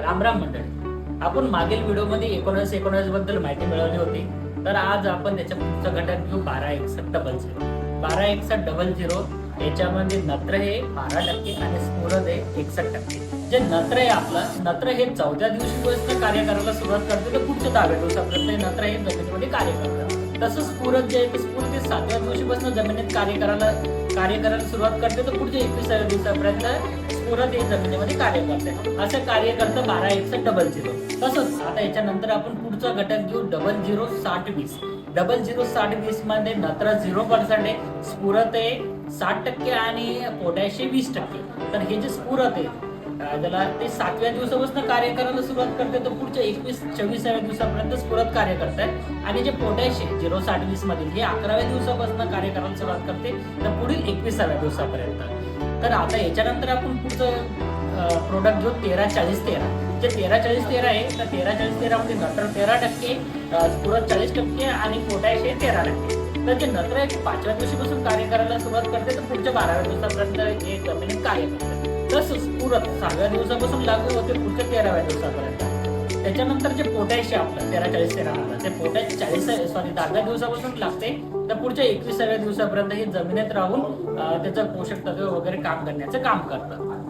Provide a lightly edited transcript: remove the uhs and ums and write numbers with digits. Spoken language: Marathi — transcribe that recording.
राम राम मंडळी, आपण मागील व्हिडिओमध्ये 1919 बद्दल माहिती मिळवली होती. तर आज आपण त्याच्या पुढचा घटक घेऊ 126100. 126100 याच्यामध्ये नत्र हे 12% आणि स्फुरद हे 61%. जे नत्र आहे आपलं नत्र हे 14 दिवशी कार्य करायला सुरुवात करते तर पुढच्या 10 दिवसापर्यंत हे नत्र हे जमिनीमध्ये कार्य करतात. तसंच स्फुरद जे आहे ते स्फुरद हे 7व्या दिवशीपासून जमिनीत कार्य करायला सुरुवात करते तर पुढच्या 21व्या दिवसापर्यंत स्फुरद हे जमिनीमध्ये कार्य करते. असं कार्य करतं 126100. तसंच आता याच्यानंतर आपण पुढचा घटक घेऊ 006020. 006020 मध्ये नत्र 0% आहे, स्फुरद आहे 60% आणि पोटॅश 20%. तर हे जे स्फुरद आहे त्याला ते 7व्या दिवसापासून कार्य करायला सुरुवात करते तर पुढच्या 21-26व्या दिवसापर्यंत स्फुरद कार्य करतात. आणि जे पोटॅश आहे 06020 मधील हे 11व्या दिवसापासून कार्य करायला सुरुवात करते तर पुढील 21व्या दिवसापर्यंत. तर आता याच्यानंतर आपण पुढचं प्रोडक्ट घेऊ 134013. जे 134013 आहे तर 134013 मध्ये नत्र 13%, स्फुरद 40% आणि पोटॅश हे 13%. तर जे नत्र आहे 5व्या दिवशीपासून कार्य करायला सुरुवात करते तर पुढच्या 12व्या दिवसापर्यंत हे जमिनीत कार्य करते. तसंच स्फुरद 6व्या दिवसापासून लागू होते पुढच्या 13व्या दिवसापर्यंत. त्याच्यानंतर जे पोटॅश आहे आपलं 134013 ते पोटॅश 10व्या दिवसापासून लागते तर पुढच्या 21व्या दिवसापर्यंत हे जमिनीत राहून त्याचं पोषक तत्व वगैरे काम करण्याचं काम करतं.